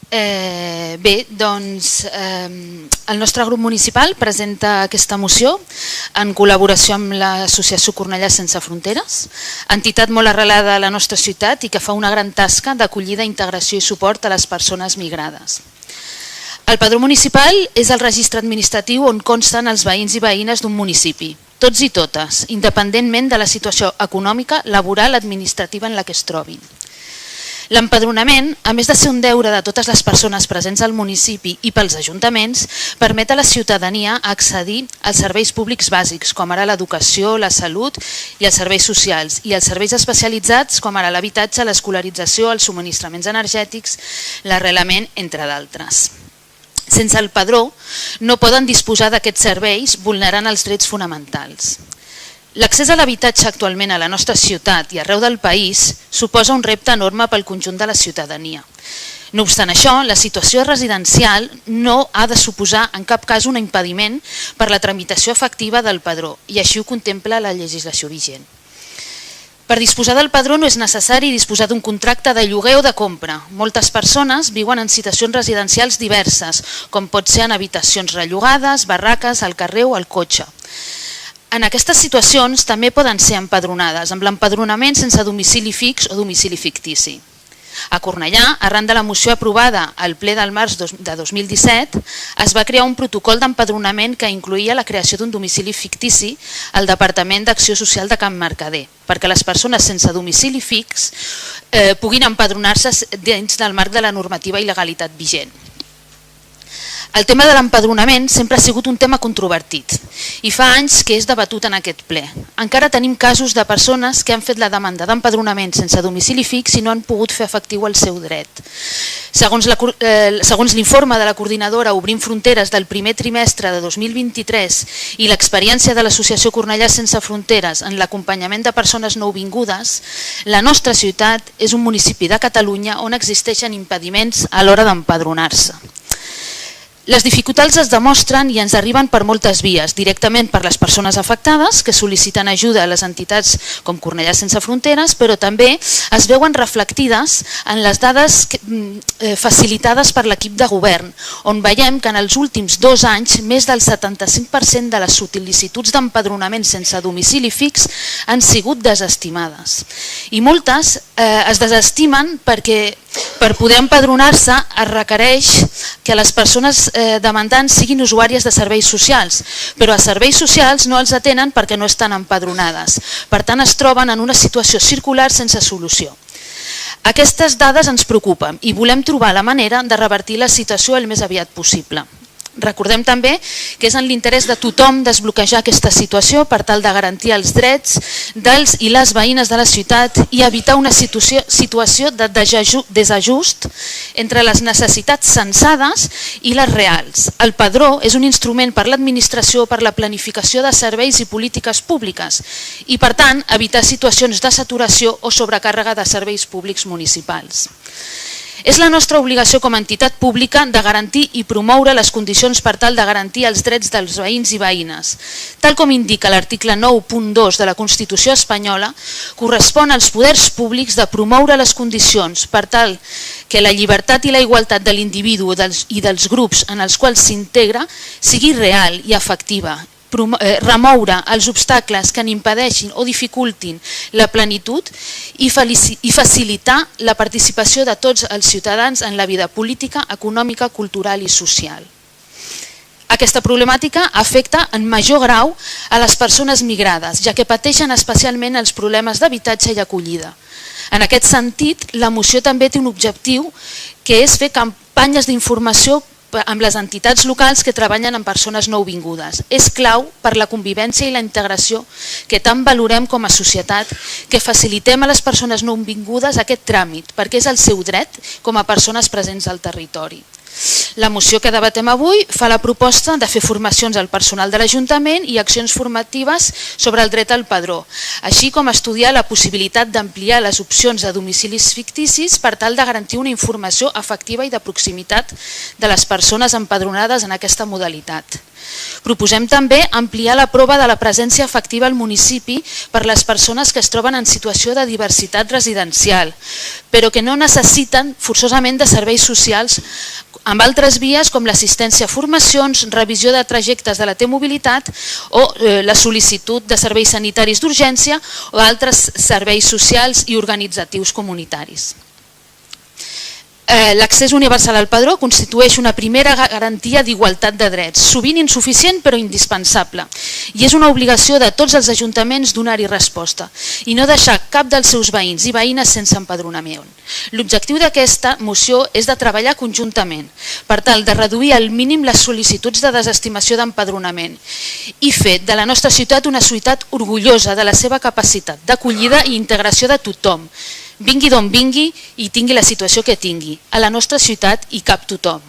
Bé, doncs el nostre grup municipal presenta aquesta moció en col·laboració amb l'Associació Cornellà Sense Fronteres, entitat molt arrelada a la nostra ciutat i que fa una gran tasca d'acollida, integració i suport a les persones migrades. El padró municipal és el registre administratiu on consten els veïns i veïnes d'un municipi, tots i totes, independentment de la situació econòmica, laboral, administrativa en la que es trobin. L'empadronament, a més de ser un deure de totes les persones presents al municipi i pels ajuntaments, permet a la ciutadania accedir als serveis públics bàsics, com ara l'educació, la salut i els serveis socials, i els serveis especialitzats, com ara l'habitatge, l'escolarització, els subministraments energètics, l'arrelament, entre d'altres. Sense el padró, no poden disposar d'aquests serveis vulnerant els drets fonamentals. L'accés a l'habitatge actualment a la nostra ciutat i arreu del país suposa un repte enorme pel conjunt de la ciutadania. No obstant això, la situació residencial no ha de suposar en cap cas un impediment per la tramitació efectiva del padró, i així ho contempla la legislació vigent. Per disposar del padró no és necessari disposar d'un contracte de lloguer o de compra. Moltes persones viuen en situacions residencials diverses, com pot ser en habitacions rellogades, barraques, al carrer o al cotxe. En aquestes situacions també poden ser empadronades, amb l'empadronament sense domicili fix o domicili fictici. A Cornellà, arran de la moció aprovada al ple del març de 2017, es va crear un protocol d'empadronament que incloïa la creació d'un domicili fictici al Departament d'Acció Social de Can Mercader, perquè les persones sense domicili fix puguin empadronar-se dins del marc de la normativa i legalitat vigent. El tema de l'empadronament sempre ha sigut un tema controvertit i fa anys que és debatut en aquest ple. Encara tenim casos de persones que han fet la demanda d'empadronament sense domicili fix i no han pogut fer efectiu el seu dret. Segons l'informe de la coordinadora Obrim Fronteres del primer trimestre de 2023 i l'experiència de l'Associació Cornellà Sense Fronteres en l'acompanyament de persones nouvingudes, la nostra ciutat és un municipi de Catalunya on existeixen impediments a l'hora d'empadronar-se. Les dificultats es demostren i ens arriben per moltes vies, directament per les persones afectades que sol·liciten ajuda a les entitats com Cornellà Sense Fronteres, però també es veuen reflectides en les dades facilitades per l'equip de govern, on veiem que en els últims 2 anys més del 75% de les sol·licituds d'empadronament sense domicili fix han sigut desestimades. I moltes es desestimen perquè per poder empadronar-se es requereix que les persones demandants siguin usuàries de serveis socials, però a serveis socials no els atenen perquè no estan empadronades. Per tant, es troben en una situació circular sense solució. Aquestes dades ens preocupen i volem trobar la manera de revertir la situació el més aviat possible. Recordem també que és en l'interès de tothom desbloquejar aquesta situació per tal de garantir els drets dels i les veïnes de la ciutat i evitar una situació de desajust entre les necessitats censades i les reals. El padró és un instrument per l'administració per la planificació de serveis i polítiques públiques i, per tant, evitar situacions de saturació o sobrecàrrega de serveis públics municipals. És la nostra obligació com a entitat pública de garantir i promoure les condicions per tal de garantir els drets dels veïns i veïnes. Tal com indica l'article 9.2 de la Constitució espanyola, correspon als poders públics de promoure les condicions per tal que la llibertat i la igualtat de l'individu i dels grups en els quals s'integra sigui real i efectiva, remoure els obstacles que n'impedeixin o dificultin la plenitud i facilitar la participació de tots els ciutadans en la vida política, econòmica, cultural i social. Aquesta problemàtica afecta en major grau a les persones migrades, ja que pateixen especialment els problemes d'habitatge i acollida. En aquest sentit, la moció també té un objectiu que és fer campanyes d'informació amb les entitats locals que treballen amb persones nouvingudes. És clau per la convivència i la integració que tant valorem com a societat que facilitem a les persones nouvingudes aquest tràmit, perquè és el seu dret com a persones presents al territori. La moció que debatem avui fa la proposta de fer formacions al personal de l'Ajuntament i accions formatives sobre el dret al padró, així com estudiar la possibilitat d'ampliar les opcions de domicilis ficticis per tal de garantir una informació efectiva i de proximitat de les persones empadronades en aquesta modalitat. Proposem també ampliar la prova de la presència efectiva al municipi per les persones que es troben en situació de diversitat residencial, però que no necessiten forçosament de serveis socials amb altres vies com l'assistència a formacions, revisió de trajectes de la T-mobilitat o la sol·licitud de serveis sanitaris d'urgència o altres serveis socials i organitzatius comunitaris. L'accés universal al padró constitueix una primera garantia d'igualtat de drets, sovint insuficient però indispensable, i és una obligació de tots els ajuntaments donar-hi resposta i no deixar cap dels seus veïns i veïnes sense empadronament. L'objectiu d'aquesta moció és de treballar conjuntament per tal de reduir al mínim les sol·licituds de desestimació d'empadronament i fer de la nostra ciutat una ciutat orgullosa de la seva capacitat d'acollida i integració de tothom, vingui d'on vingui i tingui la situació que tingui. A la nostra ciutat hi cap tothom.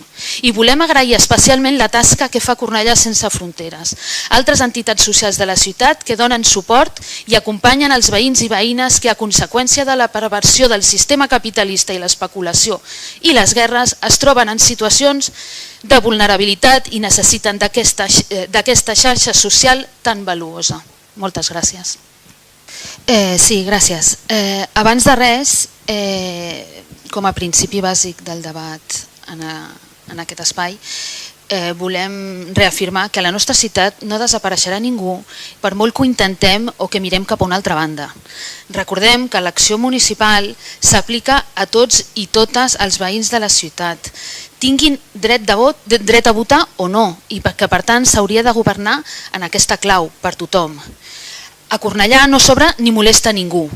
I volem agrair especialment la tasca que fa Cornellà Sense Fronteres, altres entitats socials de la ciutat que donen suport i acompanyen els veïns i veïnes que a conseqüència de la perversió del sistema capitalista i l'especulació i les guerres es troben en situacions de vulnerabilitat i necessiten d'aquesta xarxa social tan valuosa. Moltes gràcies. Sí, gràcies. Abans de res, com a principi bàsic del debat en aquest espai, volem reafirmar que a la nostra ciutat no desapareixerà ningú per molt que ho intentem o que mirem cap a una altra banda. Recordem que l'acció municipal s'aplica a tots i totes els veïns de la ciutat, tinguin dret a votar o no, i que per tant s'hauria de governar en aquesta clau per tothom. A Cornellà no sobra ni molesta ningú.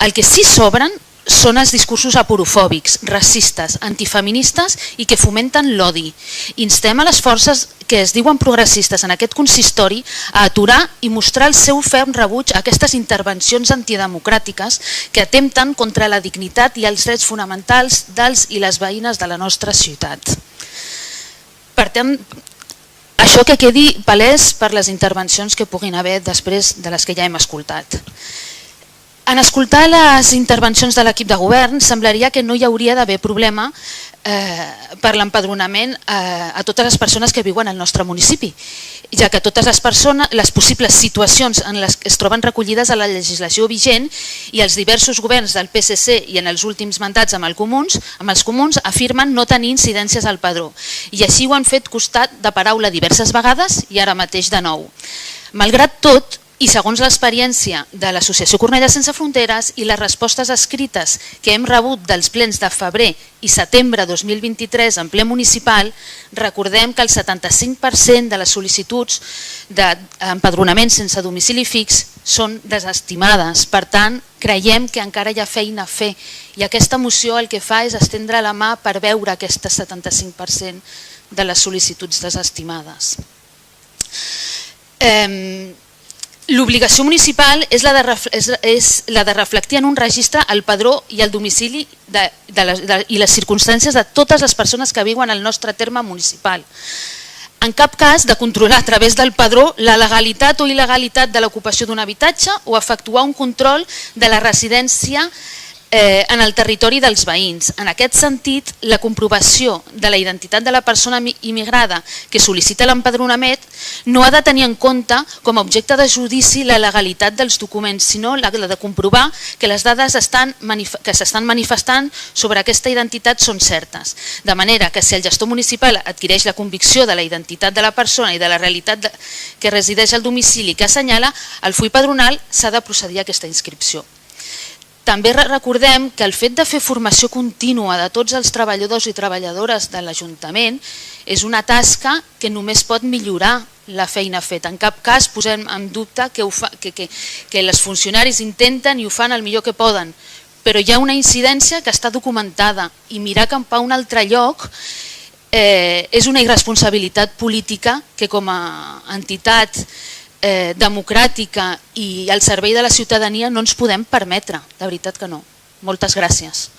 El que sí sobren són els discursos aporofòbics, racistes, antifeministes i que fomenten l'odi. Instem a les forces que es diuen progressistes en aquest consistori a aturar i mostrar el seu ferm rebuig a aquestes intervencions antidemocràtiques que atempten contra la dignitat i els drets fonamentals dels i les veïnes de la nostra ciutat. Per tant, això que quedi palès per les intervencions que puguin haver després de les que ja hem escoltat. En escoltar les intervencions de l'equip de govern semblaria que no hi hauria d'haver problema per l'empadronament a totes les persones que viuen al nostre municipi, ja que totes les possibles situacions en les que es troben recollides a la legislació vigent i els diversos governs del PSC i en els últims mandats amb els comuns afirmen no tenir incidències al padró i així ho han fet costat de paraula diverses vegades i ara mateix de nou. Malgrat tot, i segons l'experiència de l'Associació Cornellà Sense Fronteres i les respostes escrites que hem rebut dels plens de febrer i setembre 2023 en ple municipal, recordem que el 75% de les sol·licituds d'empadronament sense domicili fix són desestimades. Per tant, creiem que encara hi ha feina a fer i aquesta moció el que fa és estendre la mà per veure aquest 75% de les sol·licituds desestimades. L'obligació municipal és la de reflectir en un registre el padró i el domicili i les circumstàncies de totes les persones que viuen al nostre terme municipal. En cap cas de controlar a través del padró la legalitat o il·legalitat de l'ocupació d'un habitatge o efectuar un control de la residència en el territori dels veïns. En aquest sentit, la comprovació de la identitat de la persona immigrada que sol·licita l'empadronament no ha de tenir en compte com a objecte de judici la legalitat dels documents, sinó la de comprovar que les dades que s'estan manifestant sobre aquesta identitat són certes. De manera que si el gestor municipal adquireix la convicció de la identitat de la persona i de la realitat que resideix al domicili que assenyala, el full padronal s'ha de procedir a aquesta inscripció. També recordem que el fet de fer formació contínua de tots els treballadors i treballadores de l'Ajuntament és una tasca que només pot millorar la feina feta. En cap cas posem en dubte que els funcionaris intenten i ho fan el millor que poden, però hi ha una incidència que està documentada i mirar cap a un altre lloc és una irresponsabilitat política que com a entitat democràtica i al servei de la ciutadania no ens podem permetre, de veritat que no. Moltes gràcies.